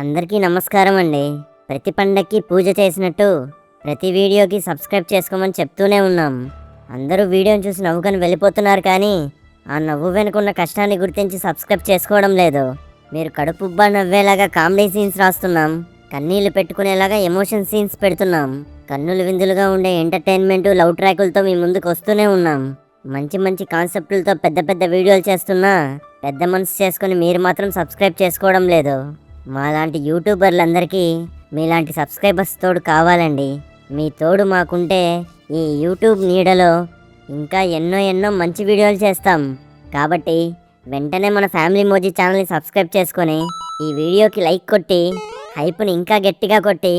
అందరికీ నమస్కారం అండి. ప్రతి పండక్కి పూజ చేసినట్టు ప్రతి వీడియోకి సబ్స్క్రైబ్ చేసుకోమని చెప్తూనే ఉన్నాం. అందరూ వీడియోని చూసి నవ్వుకొని వెళ్ళిపోతున్నారు, కానీ ఆ నవ్వు వెనుకున్న కష్టాన్ని గుర్తించి సబ్స్క్రైబ్ చేసుకోవడం లేదు. మీరు కడుపుబ్బా నవ్వేలాగా కామెడీ సీన్స్ రాస్తున్నాం, కన్నీళ్లు పెట్టుకునేలాగా ఎమోషన్ సీన్స్ పెడుతున్నాం, కన్నులు విందులుగా ఉండే ఎంటర్టైన్మెంట్ లవ్ ట్రాకులతో మీ ముందుకు వస్తూనే ఉన్నాం. మంచి మంచి కాన్సెప్టులతో పెద్ద పెద్ద వీడియోలు చేస్తున్నా పెద్ద మనసు చేసుకొని మీరు మాత్రం సబ్స్క్రైబ్ చేసుకోవడం లేదు. మాలాంటి యూట్యూబర్లందరికీ మీలాంటి సబ్స్క్రైబర్స్ తోడు కావాలండి. మీ తోడు మాకుంటే ఈ యూట్యూబ్ నీడలో ఇంకా ఎన్నో ఎన్నో మంచి వీడియోలు చేస్తాం. కాబట్టి వెంటనే మన ఫ్యామిలీ మోజీ ఛానల్ని సబ్స్క్రైబ్ చేసుకొని ఈ వీడియోకి లైక్ కొట్టి హైప్ని ఇంకా గట్టిగా కొట్టి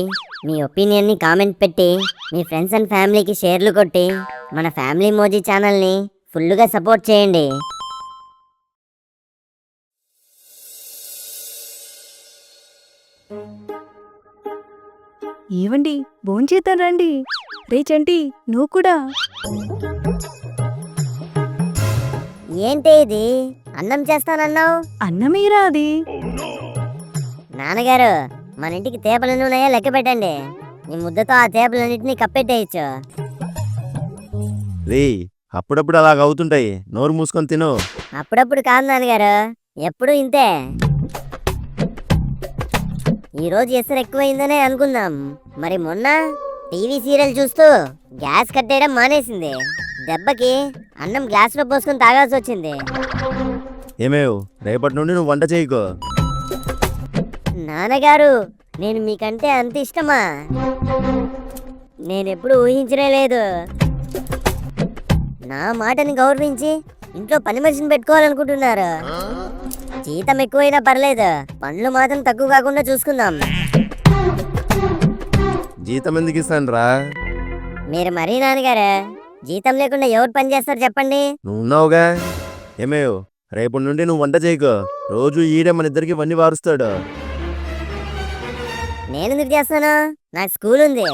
మీ ఒపీనియన్ని కామెంట్ పెట్టి మీ ఫ్రెండ్స్ అండ్ ఫ్యామిలీకి షేర్లు కొట్టి మన ఫ్యామిలీ మోజీ ఛానల్ని ఫుల్గా సపోర్ట్ చేయండి. ఏవండి, భోంచేద్దాం రండి. రే చంటి, నువ్వు కూడా. ఏంటి ఇది, అన్నం చేస్తానన్నావు? అన్నమీరా అది. నాన్నగారు, మన ఇంటికి తేపలు ఉన్నాయో లెక్క పెట్టండి. ఈ ముద్దతో ఆ తేపలన్నింటినీ కప్పెట్టేయచ్చు. రే, అప్పుడప్పుడు అలాగ అవుతుంటాయి, నోరు మూసుకొని తిను. అప్పుడప్పుడు కాదు నాన్నగారు, ఎప్పుడు ఇంతే. ఈరోజు ఎసరు ఎక్కువైందనే అనుకుందాం, మరి మొన్న టీవీ సీరియల్ చూస్తూ గ్యాస్ కట్టేయడం మానేసింది. దెబ్బకి అన్నం గ్లాసులో పోసుకొని తాగాల్సి వచ్చింది. ఏమేవ్, రేపటి నుండి నువ్వు వంట చేయకో. నాన్నగారు, నేను మీకంటే అంత ఇష్టమా? నేనెప్పుడు ఊహించనే లేదు. నా మాటని గౌరవించి ఇంట్లో పని మనిషిని పెట్టుకోవాలనుకుంటున్నారు. జీతం ఎక్కువైనా పర్లేదు, పనులు మాత్రం తక్కువ కాకుండా చూసుకుందాం. జీతం ఎందుకు ఇస్తాను రా? మీరు మరీ నాన్నగారు, జీతం లేకుండా ఎవరు పని చేస్తారు చెప్పండి? నువ్వు ఉన్నావుగా. ఏమేవ్, రేపటి నుండి నువ్వు వంట చేయకో. రోజు ఈడే మన ఇద్దరికి వన్నీ వారుస్తాడు. నేను ఎందుకు చేస్తాను? నాకు స్కూల్ ఉంది.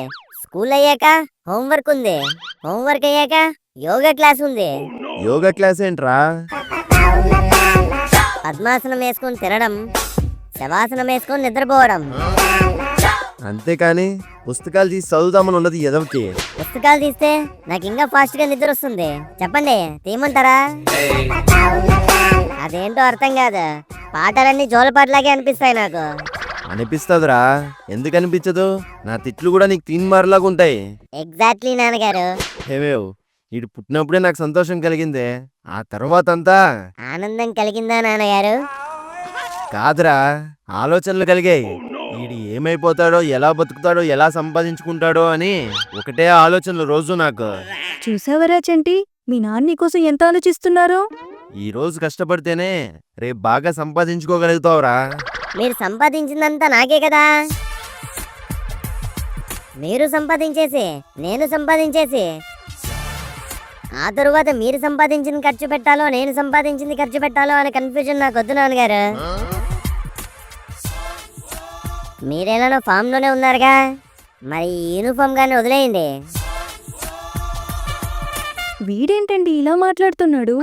స్కూల్ అయ్యాక హోంవర్క్ ఉంది. హోంవర్క్ అయ్యాక యోగా క్లాస్ ఉంది. యోగా క్లాస్ ఏంట్రా? పద్మాసనం వేసుకొని తినడం, శవాసనం వేసుకొని నిద్రపోవడం. అంతేకాని పుస్తకాలు తీసి చదువుదామని ఉన్నది ఎదవకి. పుస్తకాలు తీస్తే నాకు ఇంకా ఫాస్ట్ గా నిద్ర వస్తుంది. చెప్పండి, తీయమంటారా? అదేంటో అర్థం కాదు, పాటలన్నీ జోలపాటలాగే అనిపిస్తాయి నాకు. అనిపిస్తుందిరా, ఎందుకు అనిపించదు? నా తిట్లు కూడా నీకు తీన్మార్లాగా ఉంటాయి. ఎగ్జాక్ట్లీ నాన్నగారు. ఏమేవ్, వీడు పుట్టినప్పుడే నాకు సంతోషం కలిగిందే, ఆ తర్వాత అంతా ఆనందం కలిగిందా నాన్నగారు? కాదురా, ఆలోచనలు కలిగాయి. వీడు ఏమైపోతాడో, ఎలా బతుకుతాడో, ఎలా సంపాదించుకుంటాడో అని ఒకటే ఆలోచనలు రోజు నాకు. చూసావరా చంటి, మీ నాన్న కోసం ఎంత ఆలోచిస్తున్నారో. ఈ రోజు కష్టపడితేనే రేపు బాగా సంపాదించుకోగలుగుతావురా. మీరు సంపాదించిందంతా నాకే కదా. మీరు సంపాదించేసి నేను సంపాదించేసి ఆ తరువాత మీరు సంపాదించిన ఖర్చు పెట్టాలో నేను సంపాదించింది ఖర్చు పెట్టాలో అనే కన్ఫ్యూజన్ నాకు వద్దు నాన్నగారు. మీరేలానో ఫామ్లోనే ఉన్నారుగా, మరి యూనిఫామ్ గానే వదిలేయండి. వీడేంటండి ఇలా మాట్లాడుతున్నాడు?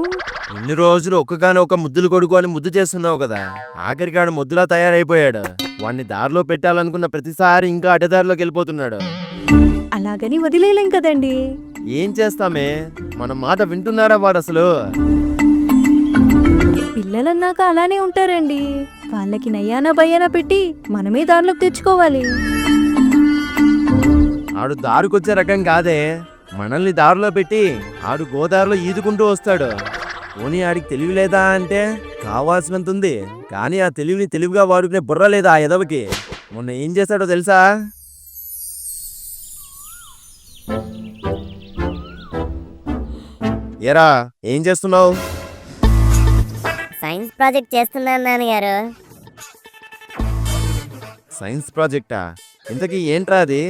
ఇన్ని రోజులు ఒక్కగానొక్క ముద్దులు కొడుకు అని ముద్దు చేస్తున్నావు కదా, ఆఖరికాడు ముద్దులా తయారైపోయాడు. వాణ్ణి దారిలో పెట్టాలనుకున్న ప్రతిసారి ఇంకా అడ్డదారిలోకి వెళ్ళిపోతున్నాడు. అలాగని వదిలేలేం కదండి. ఏం చేస్తామే, మన మాట వింటున్నారా వాడు అసలు? పిల్లలన్నాక అలానే ఉంటారండి. వాళ్ళకి నయ్యానా భయ్యానా పెట్టి మనమే దారిలోకి తెచ్చుకోవాలి. ఆడు దారికొచ్చే రకం కాదే, మనల్ని దారిలో పెట్టి ఆడు గోదారిలో ఈదుకుంటూ వస్తాడు. పోనీ ఆడికి తెలివి లేదా అంటే కావాల్సినంత ఉంది, కానీ ఆ తెలివిని తెలివిగా వాడుకునే బుర్ర లేదా ఆ ఎదవకి. మొన్న ఏం చేశాడో తెలుసా? ఏరా, ఏం చేస్తున్నావు? సైన్స్ ప్రాజెక్ట్ చేస్తున్నాను నాన్నగారు. సైన్స్ ప్రాజెక్టా? ఇంతకీ ఏంట్రా అది?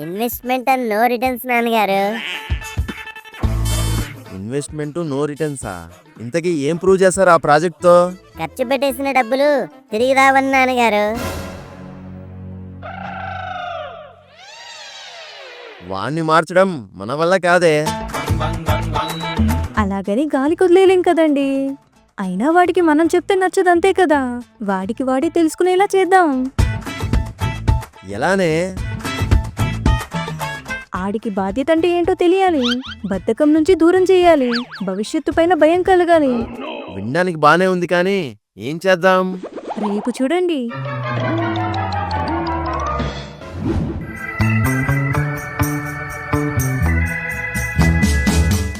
ఇన్వెస్ట్మెంట్ అండ్ నో రిటర్న్స్ నాన్నగారు. ఇన్వెస్ట్మెంట్ నో రిటర్న్సా? ఇంతకీ ఏం ప్రూవ్ చేశారు ఆ ప్రాజెక్ట్తో? ఖర్చు పెట్టేసిన డబ్బులు తిరిగి రావని నాన్నగారు. వాణ్ణి మార్చడం మన వల్ల కాదే. అలాగని గాలికి వదిలేలేం కదండి. అయినా వాడికి మనం చెప్తే నచ్చదంతే కదా. వాడికి వాడే తెలుసుకునేలా చేద్దాం. ఎలానే? ఆడికి బాధ్యత అంటే ఏంటో తెలియాలి. బద్ధకం నుంచి దూరం చేయాలి. భవిష్యత్తు పైన భయం కలగాలి. వినడానికి బానే ఉంది కానీ ఏం చేద్దాం? రేపు చూడండి.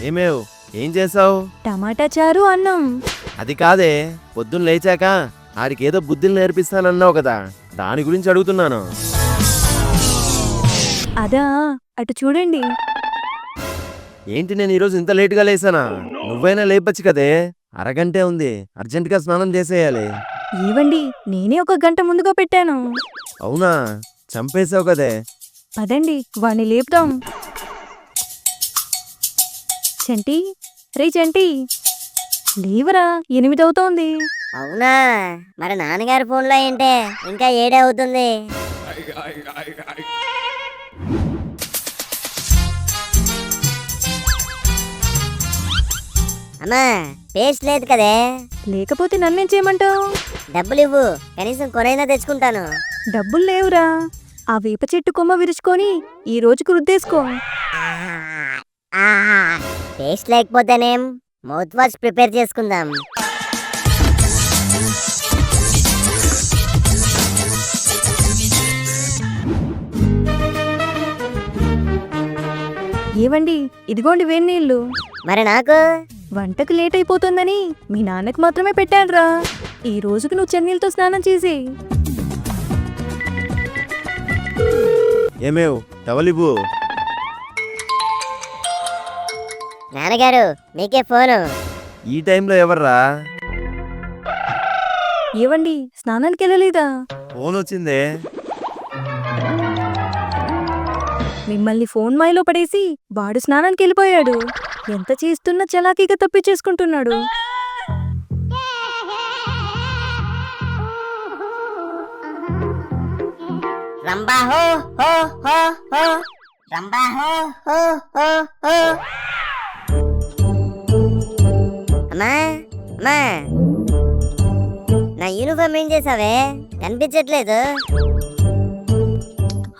ఏమేవ్ ఏం చేసావు? టమాటా చారు, అన్నం. అది కాదే, పొద్దున్న లేచాక ఆడికి ఏదో బుద్ధిని నేర్పిస్తానన్నావు కదా, దాని గురించి అడుగుతున్నాను. అదా, అటు చూడండి. ఏంటి నేను ఈరోజు ఇంత లేటుగా లేసానా? నువ్వైనా లేపచ్చు కదే, అరగంటే ఉంది, అర్జెంటుగా స్నానం చేసేయాలి. ఏవండి, నేనే 1 గంట ముందుగా పెట్టాను. అవునా? చంపేశావు కదే. పదండి, వాణ్ణి లేపుదాం. చంటి, రే చంటి, లేవరా, 8 అవుతోంది. అవునా? మరి నాన్నగారి ఫోన్లో ఏంటే ఇంకా 7 అవుతుంది. అమ్మా, పేస్ట్ లేదు కదే. లేకపోతే నన్నేం చేయమంటావు? డబ్బులు ఇవ్వు, కనీసం కొనైనా తెచ్చుకుంటాను. డబ్బులు లేవురా. ఆ వేప చెట్టు కొమ్మ విరుచుకొని ఈ రోజుకు రుద్దేసుకో. పేస్ట్ లేకపోతేనేం, మౌత్ వాష్ ప్రిపేర్ చేసుకుందాం. ఏవండి, ఇదిగోండి వేడి నీళ్ళు. మరి నాకు? వంటకు లేట్ అయిపోతుందని మీ నాన్నకు మాత్రమే పెట్టానురా. ఈ రోజుకు నువ్వు చన్నీళ్ళతో స్నానం చేసి. ఏమేవ్ టవలివ్వు. నాన్నగారు, మీకే ఫోను. ఈ టైంలో ఎవర్రా? ఏవండి, స్నానానికి వెళ్ళలేదా? ఫోన్ వచ్చిందే. మిమ్మల్ని ఫోన్ మాయలో పడేసి వాడు స్నానానికి వెళ్ళిపోయాడు. ఎంత చేస్తున్నా చలాకీగా తప్పించేసుకుంటున్నాడు. రంబా హో హో హో హో, రంబా హో హో హో హో. అమ్మా అమ్మా, నా యూనిఫామ్ ఏం చేసావే? కనిపించట్లేదు.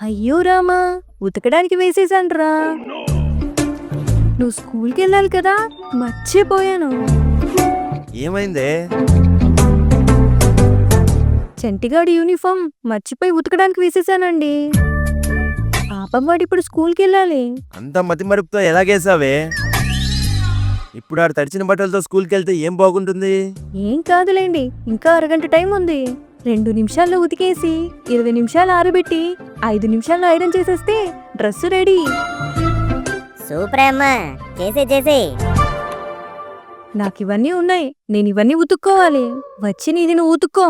అయ్యో రామా, ఉతకడానికి వేసేసాన్రా. నువ్వు స్కూల్కి వెళ్ళాలి కదా, మర్చిపోయాను. ఏమైందే? చంటిగాడి యూనిఫామ్ మర్చిపోయి ఉతకడానికి వేసేసానండి. పాపం వాడు ఇప్పుడు స్కూల్కి వెళ్ళాలి. అంత మతి మరుపుతో ఎలాగేసావే? ఇప్పుడు ఆడు తడిచిన బట్టలతో స్కూల్కి వెళ్తే ఏం బాగుంటుంది? ఏం కాదులేండి, ఇంకా అరగంట టైం ఉంది. 2 నిమిషాల్లో ఉతికేసి 20 నిమిషాలు ఆరబెట్టి 5 నిమిషాల్లో ఐరన్ చేసేస్తే డ్రెస్ రెడీ. సూపర్ అమ్మా, చేసే. నాకు ఇవన్నీ ఉన్నాయి, నేను ఇవన్నీ ఉతుక్కోవాలి. వచ్చి నీది నువ్వు ఉతుక్కో.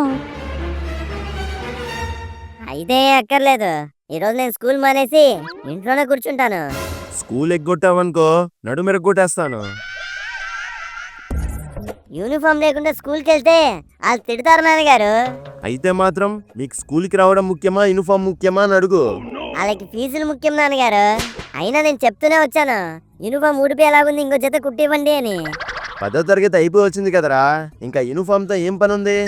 అయితే అక్కర్లేదు, ఈరోజు నేను స్కూల్ మానేసి ఇంట్లోనే కూర్చుంటాను. స్కూల్ ఎగ్గొట్టావనుకో నడుమెరగొట్టేస్తాను. యూనిఫామ్ లేకుండా స్కూల్కి వెళ్తే వాళ్ళు తిడతారు నాన్నగారు. అయితే మాత్రం నీకు స్కూల్కి రావడం ముఖ్యమా, యూనిఫామ్ ముఖ్యమా అని అడుగు. వాళ్ళకి ఫీజులు ముఖ్యం నాన్నగారు. అయినా నేను చెప్తూనే వచ్చాను, యూనిఫామ్ ఊడిపి ఎలాగుంది, ఇంకో జత కుట్టివ్వండి అని. 10వ తరగతి అయిపోయి వచ్చింది కదరా, ఇంకా యూనిఫామ్తో ఏం పని ఉంది?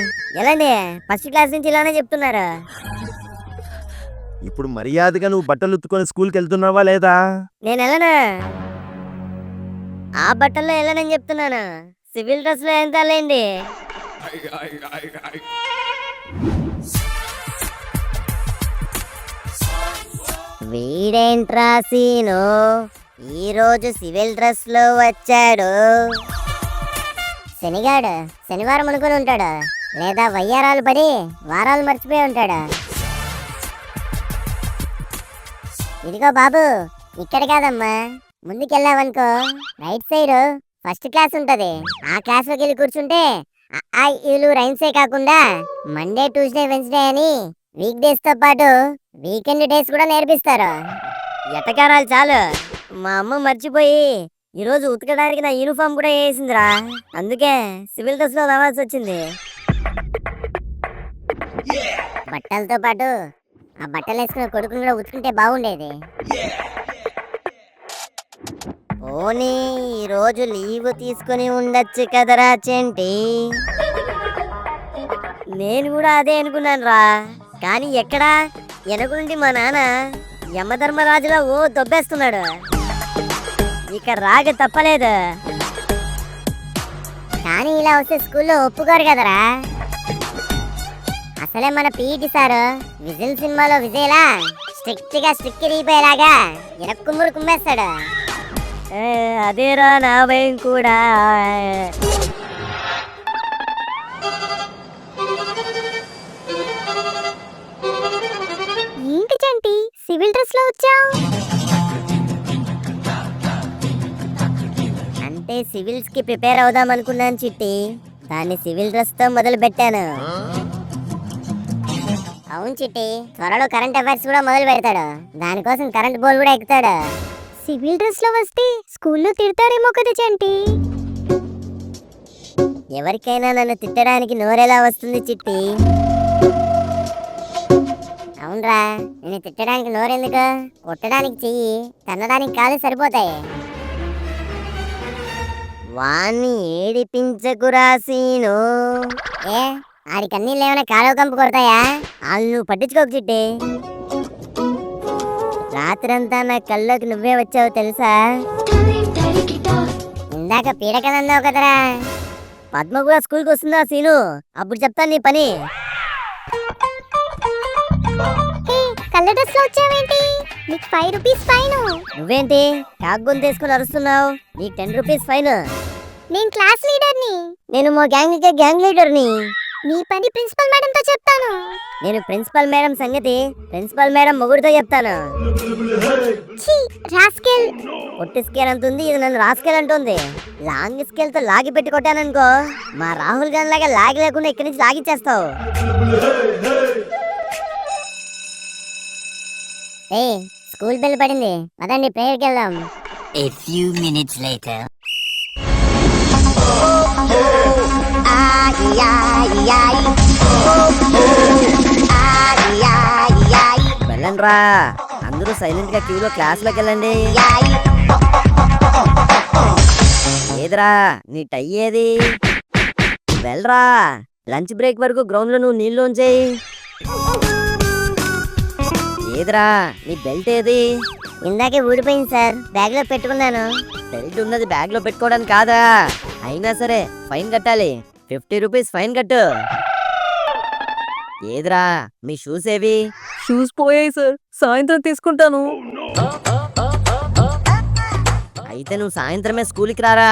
ఎలాండి, ఫస్ట్ క్లాస్ నుంచి ఇలానే చెప్తున్నారు. ఇప్పుడు మర్యాదగా నువ్వు బట్టలు ఉత్తుకొని స్కూల్కి వెళ్తున్నావా లేదా? నేను వెళ్ళనా? ఆ బట్టల్లో వెళ్ళనని చెప్తున్నాను. సివిల్ డ్రెస్ లో ఎంత లేండి. వీడేంట్రా సీను ఈరోజు సివిల్ డ్రెస్ లో వచ్చాడు? శనిగాడు శనివారం అనుకుని ఉంటాడు, లేదా వయ్యారాలు పడి వారాలు మర్చిపోయి ఉంటాడు. ఇదిగో బాబు, ఇక్కడ కాదమ్మా, ముందుకెళ్ళావనుకో రైట్ సైడ్ ఫస్ట్ క్లాస్ ఉంటది. ఆ క్లాస్ లోకి వెళ్ళి కూర్చుంటే ఈలు రైన్సే కాకుండా మండే, ట్యూస్డే, వెన్స్డే అని వీక్ డేస్ తో పాటు వీకెండ్ డేస్ కూడా నేర్పిస్తారు. ఎటకారాలు చాలు. మా అమ్మ మర్చిపోయి ఈరోజు ఉతకడానికి నా యూనిఫామ్ కూడా వేసిందిరా, అందుకే సివిల్ డ్రెస్ లో రావాల్సి వచ్చింది. బట్టలతో పాటు ఆ బట్టలు వేసుకున్న కొడుకుని కూడా ఉతుకుంటే బాగుండేది. పోనీ ఈరోజు లీవ్ తీసుకుని ఉండొచ్చు కదరా చెంటి. నేను కూడా అదే అనుకున్నాను రా, కానీ ఎక్కడా వెనక నుండి మా నాన్న యమధర్మరాజులా ఓ దొబ్బేస్తున్నాడు. ఇక రాగ తప్పలేదు. కానీ ఇలా వస్తే స్కూల్లో ఒప్పుకోరు కదరా. అసలే మన పీఈటీ సారు విజిల్ సినిమాలో విజయ్లా స్ట్రిక్ట్ గా స్ట్రిక్ట్ రీపోయేలాగా ఇరక్కుమ్మురు కుమ్మేస్తాడు. అదేరా నా భయం కూడా. ఏంటి చంటి సివిల్ డ్రెస్ లో వచ్చావు? అంటే సివిల్స్ కి ప్రిపేర్ అవుదాం అనుకున్నాను చిట్టి, దాన్ని సివిల్ డ్రెస్ తో మొదలు పెట్టాను. అవును చిట్టి, త్వరలో కరెంట్ అఫైర్స్ కూడా మొదలు పెడతాడు. దానికోసం కరెంట్ బోల్ కూడా ఎక్కుతాడు. సివిల్ డ్రెస్ లో వస్తే స్కూల్లో తిడతారేమో కదా చంటి. ఎవరికైనా నన్ను తిట్టడానికి నోరెలా వస్తుంది చిట్టి? అవునరా, నేను తిట్టడానికి నోరెందుకు? కొట్టడానికి చెయ్యి, తన్నడానికి కాలు సరిపోతాయి. వాణ్ణి ఏడిపించకురా సీను. ఏ ఆడికి అన్నీ లేవనే కాలువ కంపు కొడతాయా? వాళ్ళు నువ్వు పట్టించుకోకు చిట్టి. రాత్రంతా నా కళ్ళలోకి నువ్వే వచ్చావు తెలుసా. ఇందాక పీడకనందావు కదరా. పద్మ కూడా స్కూల్కి వస్తుందా సీను? అప్పుడు చెప్తాను నీ పని. కళ్ళ డ్రెస్ లో వచ్చావేంటి? నీకు 5 రూపీస్ ఫైన్. నువ్వేంటి కాగ్గొని తీసుకుని అరుస్తున్నావు? నీకు 10 రూపీస్ ఫైన్. నేను క్లాస్ లీడర్ని. నేను మా గ్యాంగ్ లీడర్ని. నీ పని ప్రిన్సిపల్ మేడంతో చెప్తాను. నేను ప్రిన్సిపల్ మేడం సంగతి ప్రిన్సిపల్ మేడం మొగుడితో చెప్తాను. ఛీ రాస్కెల్. పొట్టి స్కేల్ అంటుంది, ఇది నన్ను రాస్కేల్ అంటుంది. లాంగ్ స్కేల్ తో లాగి పెట్టి కొట్టాననుకో, మా రాహుల్ గాంధీ లాగా లాగి లేకుండా ఇక్కడి నుంచి లాగిచ్చేస్తావు. స్కూల్ బెల్ పడింది, పదండి ప్రేయర్కి వెళ్దాం. A few minutes later. వెళ్ళండి రా, అందరూ సైలెంట్ గా క్యూలో క్లాస్ లోకి వెళ్ళండి. ఏదిరా నీ టై ఏది? వెళ్ళరా, లంచ్ బ్రేక్ వరకు గ్రౌండ్ లో నువ్వు నీళ్ళు ఉంచేయి. ఏదిరా నీ బెల్ట్ ఏది? ఇందాకే ఊడిపోయింది సార్, బ్యాగ్ లో పెట్టుకున్నాను. బెల్ట్ ఉన్నది బ్యాగ్ లో పెట్టుకోవడానికి కాదా? అయినా సరే ఫైన్ కట్టాలి, 50 రూపీస్ ఫైన్ కట్టు. ఏదిరా మీ షూస్ ఏవి? షూస్ పోయాయి సార్, సాయంత్రం తీసుకుంటాను. అయితే నువ్వు సాయంత్రమే స్కూల్కి రారా.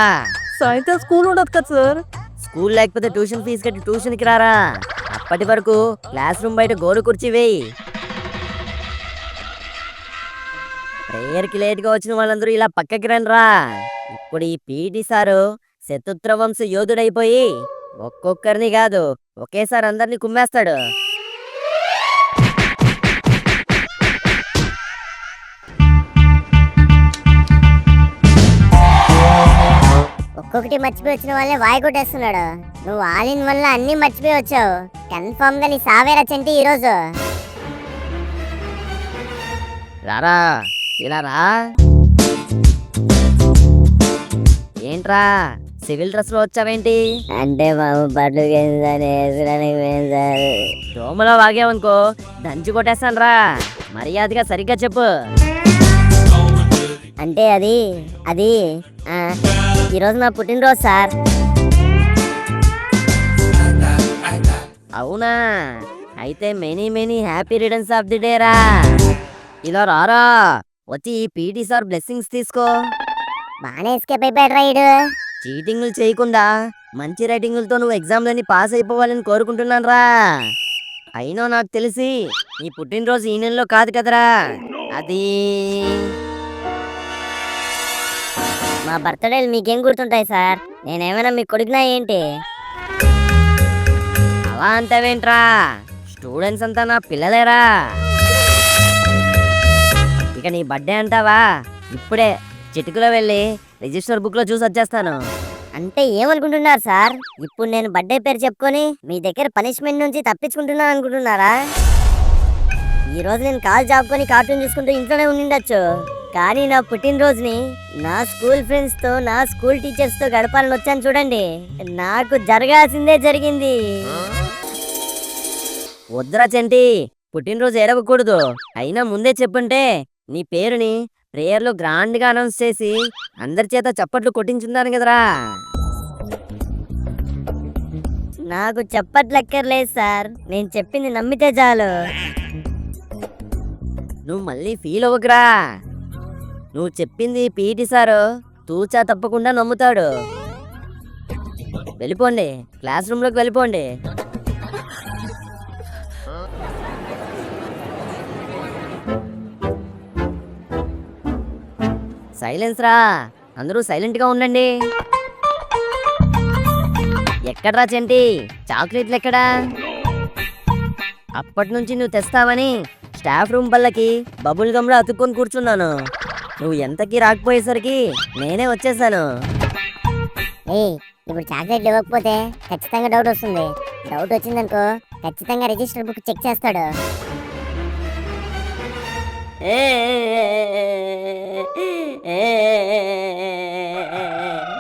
సాయంత్రం స్కూల్ ఉండదు కదా సార్. స్కూల్ లేకపోతే ట్యూషన్ ఫీజు కట్టి ట్యూషన్కి రారా. అప్పటి వరకు క్లాస్ రూమ్ బయట గోరు కుర్చీ వేయి. ప్రేయర్కి లేట్గా వచ్చిన వాళ్ళందరూ ఇలా పక్కకి రండిరా. ఇప్పుడు ఈ పీటీ సారు శత్రుత్ర వంశ యోధుడైపోయి ఒక్కొక్కరిని కాదు ఒకేసారి అందరినీ కుమ్మేస్తాడు. ఒక్కొక్కటి మర్చిపోయి వచ్చిన వాళ్ళే వాయి కొట్టేస్తున్నాడు. నువ్వు ఆలిన్ వల్ల అన్ని మర్చిపోయి వచ్చావు. కన్ఫర్మ్ గా నీ సావేరా చెంటి ఈరోజు. రారా ఇలా రా. ఏంట్రా సివిల్ డ్రెస్ లో వచ్చావేంటి? అంటే బాబు బట్టలు దోమలో వాగేవనుకో దంచి కొట్టేస్తాను రా. మర్యాదగా సరిగ్గా చెప్పు. అంటే అది అది ఈరోజు నా పుట్టినరోజు సార్. అవునా, అయితే many happy returns of the day రా. ఇలా రారా, వచ్చి ఈ పీటీ సార్ బ్లెస్సింగ్స్ తీసుకో. బాగానే ఎస్కేప్ అయిపోయాడు రైడు. చీటింగ్లు చేయకుండా మంచి రైటింగులతో నువ్వు ఎగ్జామ్లన్నీ పాస్ అయిపోవాలని కోరుకుంటున్నాను రా. అయినా నాకు తెలిసి నీ పుట్టినరోజు ఈ నెలలో కాదు కదరా. అది మా బర్త్డేలు మీకేం గుర్తుంటాయి సార్? నేనేమైనా మీ కొడుకునా ఏంటి? అలా అంటావేంట్రా? స్టూడెంట్స్ అంతా నా పిల్లలేరా. ఇక నీ బర్త్డే అంటావా? ఇప్పుడే చిటుకులో వెళ్ళి రిజిస్టర్ బుక్ లో చూసి వచ్చేస్తాను. అంటే ఏమనుకుంటున్నారు సార్? ఇప్పుడు నేను బర్త్డే పేరు చెప్పుకొని మీ దగ్గర పనిష్మెంట్ నుంచి తప్పించుకుంటున్నాను అనుకుంటున్నారా? ఈ రోజు నేను కాల్ జాపుకొని కార్టూన్ చూసుకుంటూ ఇంట్లోనే ఉండిండొచ్చు, కానీ నా పుట్టినరోజుని నా స్కూల్ ఫ్రెండ్స్తో నా స్కూల్ టీచర్స్తో గడపాలని వచ్చాను చూడండి. నాకు జరగాల్సిందే జరిగింది. వద్దురా చంటి, పుట్టినరోజు ఏడవకూడదు. అయినా ముందే చెప్పుంటే నీ పేరుని ప్రేయర్లో గ్రాండ్గా అనౌన్స్ చేసి అందరి చేత చప్పట్లు కొట్టించున్నాను కదరా. నాకు చప్పట్లెక్కర్లేదు సార్, నేను చెప్పింది నమ్మితే చాలు. నువ్వు మళ్ళీ ఫీల్ అవ్వకురా. నువ్వు చెప్పింది పీటీ సారు తూచా తప్పకుండా నమ్ముతాడు. వెళ్ళిపోండి, క్లాస్ రూమ్లోకి వెళ్ళిపోండి. సైలెన్స్ రా, అందరూ సైలెంట్గా ఉండండి. ఎక్కడ్రా చంటి, చాక్లెట్లు ఎక్కడా? అప్పటి నుంచి నువ్వు తెస్తావని స్టాఫ్ రూమ్ బల్లకి బబుల్ గమ్లో అతుక్కొని కూర్చున్నాను. నువ్వు ఎంతకీ రాకపోయేసరికి నేనే వచ్చేసాను. ఇప్పుడు చాక్లెట్లు ఇవ్వకపోతే ఖచ్చితంగా డౌట్ వస్తుంది. డౌట్ వచ్చిందనుకో ఖచ్చితంగా రిజిస్టర్ బుక్ చెక్ చేస్తాడు.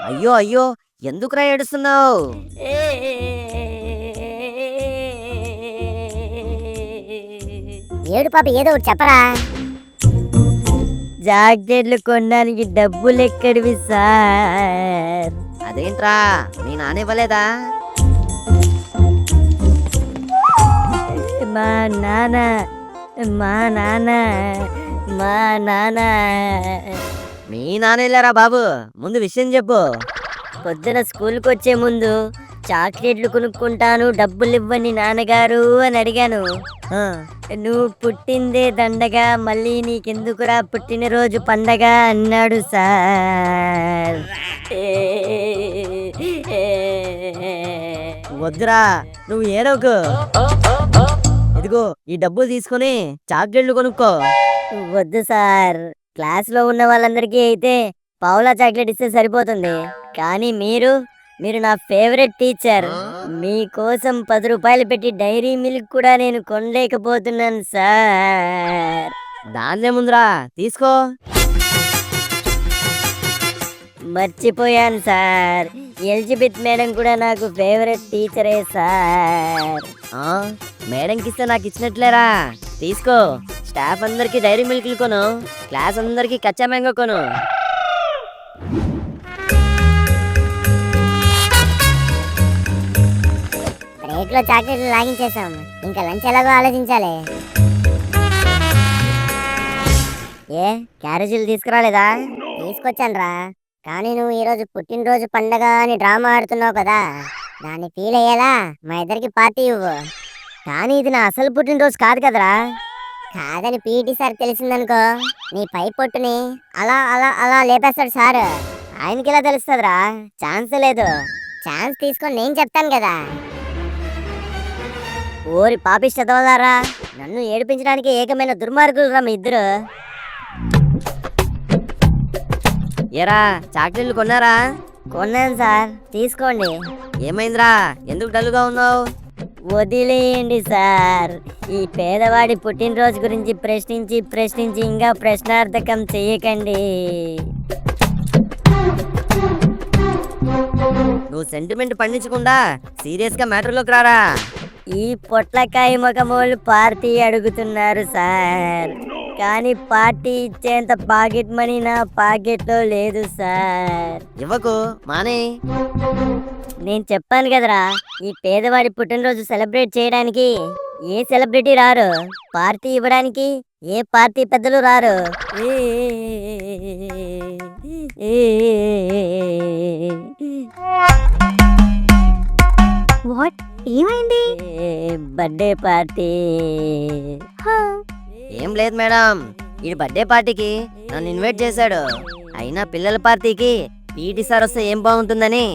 అయ్యో అయ్యో, ఎందుకురా ఏడుస్తున్నావు? ఏడు పాప ఏదో ఒకటి చెప్పరా. జాకెట్లు కొనడానికి డబ్బులు ఎక్కడివి సార్? అదేంట్రా, నీ నాన్న ఇవ్వలేదా? మా నాన్న మా నాన్న మా నాన్న మీ నాన్న వెళ్ళారా బాబు? ముందు విషయం చెప్పు. పొద్దున స్కూల్కి వచ్చే ముందు చాక్లెట్లు కొనుక్కుంటాను, డబ్బులు ఇవ్వని నాన్నగారు అని అడిగాను. నువ్వు పుట్టిందే దండగా, మళ్ళీ నీకెందుకురా పుట్టినరోజు పండగ అన్నాడు సార్. వద్దురా, నువ్వు ఏడవకు. ఇదిగో ఈ డబ్బులు తీసుకొని చాక్లెట్లు కొనుక్కో. వద్దు సార్, క్లాస్లో ఉన్న వాళ్ళందరికీ అయితే పావులా చాక్లెట్ ఇస్తే సరిపోతుంది. కానీ మీరు నా ఫేవరెట్ టీచర్. మీకోసం 10 రూపాయలు పెట్టి డైరీ మిల్క్ కూడా నేను కొనలేకపోతున్నాను సార్. దాన్నే ముందురా, తీసుకో. మర్చిపోయాను సార్, ఎలిజబెత్ మేడం కూడా నాకు ఫేవరెట్ టీచరే సార్. మేడంకి ఇస్తే నాకు ఇచ్చినట్లేరా, తీసుకో. స్టాఫ్ అందరికి డైరీ మిల్క్లు కొను, క్లాస్ అందరికి కచ్చా మ్యాంగో కొను. బ్రేక్ లో చాక్లెట్లు లాగించేసాం, ఇంకా లంచ్ ఎలాగో ఆలోచించాలి. ఏ క్యారేజీలు తీసుకురాలేదా? తీసుకొచ్చాను రా, కానీ నువ్వు ఈరోజు పుట్టినరోజు పండగ అని డ్రామా ఆడుతున్నావు కదా, దాన్ని ఫీల్ అయ్యేలా మా ఇద్దరికి పార్టీ ఇవ్వు. కానీ ఇది నా అసలు పుట్టినరోజు కాదు కదరా. కాదని పీటీ సార్ తెలిసిందనుకో నీ పై పొట్టుని అలా అలా అలా లేపేస్తాడు సార్. ఆయనకి ఎలా తెలుస్తుందిరా? ఛాన్స్ లేదు. ఛాన్స్ తీసుకొని నేను చెప్తాను కదా. ఓరి పాపిష్ట చదవదారా, నన్ను ఏడిపించడానికి ఏకమైన దుర్మార్గులు రా మీ ఇద్దరు. ఏరా, చాక్లెట్లు కొన్నారా? కొన్నాను సార్, తీసుకోండి. ఏమైందిరా, ఎందుకు డల్గా ఉన్నావు? వదిలేయండి సార్, ఈ పేదవాడి పుట్టినరోజు గురించి ప్రశ్నించి ఇంకా ప్రశ్నార్థకం చెయ్యకండి. నువ్వు సెంటిమెంట్ పండించకుండా సీరియస్ గా మ్యాటర్లోకి రారా. ఈ పొట్లకాయ ముఖమోళ్ళు పార్టీ అడుగుతున్నారు సార్, కానీ పార్టీ ఇచ్చేంత పాకెట్ మనీ నా పాకెట్లో లేదు సార్. ఇవ్వకు, మానే. నేను చెప్పాను కదరా, ఈ పేదవాడి పుట్టినరోజు సెలబ్రేట్ చేయడానికి ఏ సెలబ్రిటీ రారు, పార్టీ ఇవ్వడానికి ఏ పార్టీ పెద్దలు రారు. వాట్, ఏమైంది? Birthday party. ఏం లేదు మేడం, ఈ బర్త్డే పార్టీకి నన్ను ఇన్వైట్ చేశాడు. అయినా పిల్లల పార్టీకి పీటీ సార్ వస్తే ఏం బాగుంటుందని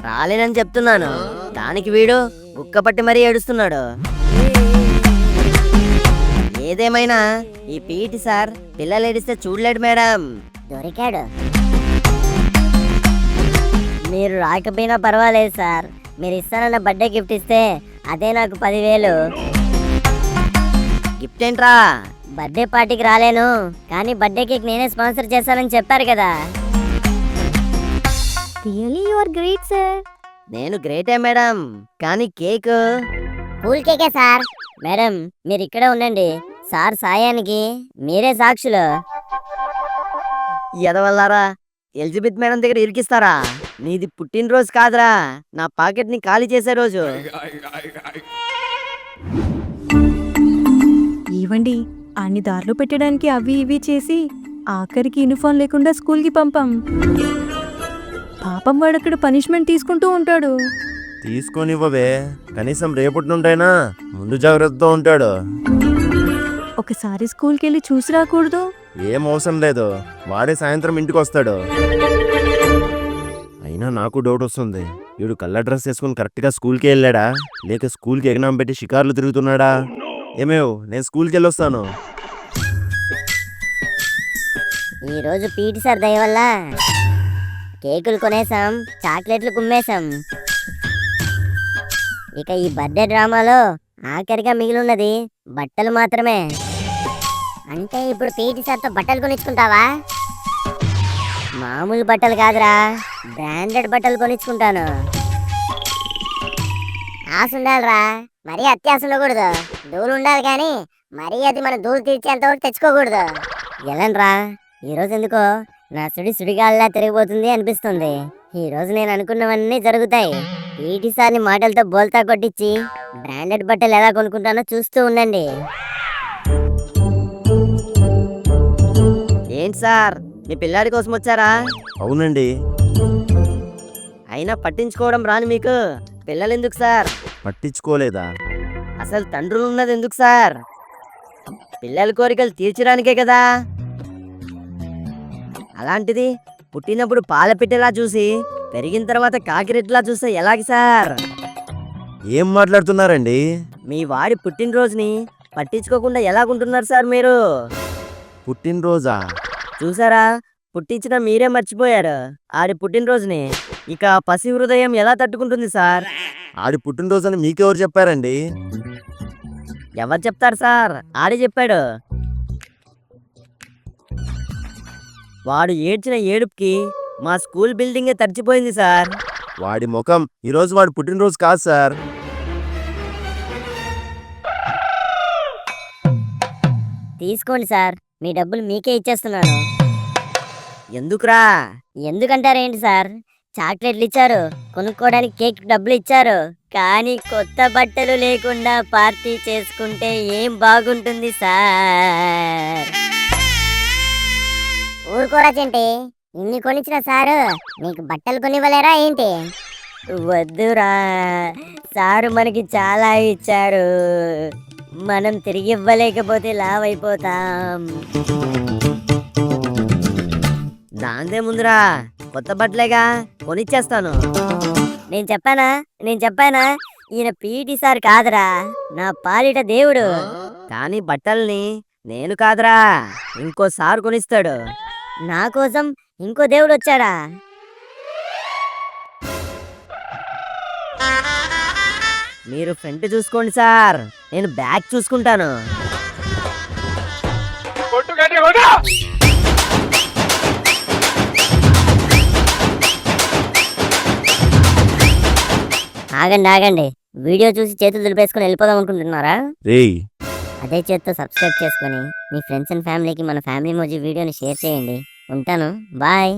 రాలేనని చెప్తున్నాను. దానికి వీడు గుక్కపట్టి మరీ ఏడుస్తున్నాడు. ఏదేమైనా ఈ పీటీ సార్ పిల్లలు ఏడిస్తే చూడలేడు మేడం. దొరికాడు. మీరు రాకపోయినా పర్వాలేదు సార్, మీరు ఇస్తానన్న బర్త్డే గిఫ్ట్ ఇస్తే అదే నాకు 10,000. గిఫ్ట్ ఏంట్రా? బర్త్డే పార్టీకి రాలేను, కానీ బర్త్డే కేక్ నేనే స్పాన్సర్ చేస్తానని చెప్పారు కదా. Really you are great sir. నేను గ్రేటే మేడం, కానీ కేక్ కూల్ కేకే సార్. మేడం మీరు ఇక్కడే ఉండండి, సార్ సాయానికి మీరే సాక్షులు. ఎదవల్లారా, ఎలిజబెత్ మేడం దగ్గర ఇరికిస్తారా? నీది పుట్టినరోజు కాదురా, నా పాకెట్ ని ఖాళీ చేసే రోజు. ఇవ్వండి, అన్ని దారిలో పెట్టడానికి అవి ఇవి చేసి ఆఖరికి యూనిఫామ్ లేకుండా స్కూల్కి పంపాం. పాపం వాడక్కడ పనిష్మెంట్ తీసుకుంటూ ఉంటాడు. తీసుకొనివ్వవే, కనీసం రేపటి నుండైనా ముందు జాగ్రత్తతో ఉంటాడు. ఒకసారి స్కూల్కి వెళ్ళి చూసి రాకూడదు? ఏం అవసరం లేదు, వాడే సాయంత్రం ఇంటికి వస్తాడు. అయినా నాకు డౌట్ వస్తుంది, వీడు కలర్ డ్రెస్ వేసుకుని కరెక్ట్గా స్కూల్కి వెళ్ళాడా, లేక స్కూల్కి ఎగ్నామ్ పెట్టి షికార్లు తిరుగుతున్నాడా? ఏమేవ్, నేను స్కూల్కి వెళ్ళొస్తాను. ఈరోజు పీటీ సార్ దయ వల్ల కేకులు కొనేసాం, చాక్లెట్లు కుమ్మేశాం. ఇక ఈ బర్త్డే డ్రామాలో ఆఖరిగా మిగిలిన్నది బట్టలు మాత్రమే. అంటే ఇప్పుడు పీటీ సార్తో బట్టలు కొనిచ్చుకుంటావా? మామూలు బట్టలు కాదురా, బ్రాండెడ్ బట్టలు కొనిచ్చుకుంటాను. ఆశ ఉండాలిరా, మరీ అత్యాశ ఉండకూడదు. దూలు ఉండాలి కానీ మరీ అది మన దూలు తీర్చేంత వరకు తెచ్చుకోకూడదు. ఎలాన్రా, ఈరోజు ఎందుకో నా సుడిగాల్లా తిరిగిపోతుంది అనిపిస్తుంది. ఈరోజు నేను అనుకున్నవన్నీ జరుగుతాయి. పీటీ సార్ని మాటలతో బోల్తా కొట్టించి బ్రాండెడ్ బట్టలు ఎలా కొనుక్కుంటానో చూస్తూ ఉండండి. ఏంటి సార్, మీ పిల్లాడి కోసం వచ్చారా? అవునండి. అయినా పట్టించుకోవడం రాని మీకు పిల్లలు ఎందుకు సార్? పట్టించుకోలేదా? అసలు తండ్రులు ఉన్నది ఎందుకు సార్? పిల్లల కోరికలు తీర్చడానికే కదా. అలాంటిది పుట్టినప్పుడు పాల పిట్టలా చూసి పెరిగిన తర్వాత కాకిరెట్లా చూస్తే ఎలాగి సార్? ఏం మాట్లాడుతున్నారండి? మీ వాడి పుట్టినరోజుని పట్టించుకోకుండా ఎలాగుంటున్నారు సార్ మీరు? పుట్టినరోజా? చూసారా, పుట్టించిన మీరే మర్చిపోయారు ఆడి పుట్టినరోజుని. ఇక పసి హృదయం ఎలా తట్టుకుంటుంది సార్? ఆడి పుట్టినరోజు అని మీకెవరు చెప్పారండి? ఎవరు చెప్తారు సార్, ఆడే చెప్పాడు. వాడు ఏడ్చిన ఏడుపుకి మా స్కూల్ బిల్డింగే తడిచిపోయింది సార్. వాడి ముఖం, ఈరోజు వాడి పుట్టినరోజు కాదు సార్. తీసుకోండి సార్, మీ డబ్బులు మీకే ఇచ్చేస్తున్నాను. ఎందుకురా? ఎందుకంటారేంటి సార్, చాక్లెట్లు ఇచ్చారు, కొనుక్కోవడానికి కేక్ డబ్బులు ఇచ్చారు, కానీ కొత్త బట్టలు లేకుండా పార్టీ చేసుకుంటే ఏం బాగుంటుంది సార్? ఊరుకోరా చింటి, ఇన్ని కొనిచ్చిన సారు నీకు బట్టలు కొనివ్వలేరా ఏంటి? వద్దురా, సారు మనకి చాలా ఇచ్చారు, మనం తిరిగి ఇవ్వలేకపోతే లావైపోతాం. దాందే ముందురా, కొత్త బట్టలేగా కొనిచ్చేస్తాను. నేను చెప్పానా ఈయన పీటీ సార్ కాదురా, నా పాలిట దేవుడు. కానీ బట్టల్ని నేను కాదురా, ఇంకో సార్ కొనిస్తాడు. నా కోసం ఇంకో దేవుడు వచ్చాడా? మీరు ఫ్రంట్ చూసుకోండి సార్, నేను బ్యాక్ చూసుకుంటాను. ఆగండి, వీడియో చూసి చేతులు దులిపేసుకొని వెళ్ళిపోదాం అనుకుంటున్నారా? రేయ్, అదే చేత్తో సబ్స్క్రైబ్ చేసుకొని మీ ఫ్రెండ్స్ అండ్ ఫ్యామిలీకి మన ఫ్యామిలీ మోజీ వీడియోని షేర్ చేయండి. ఉంటాను, బాయ్.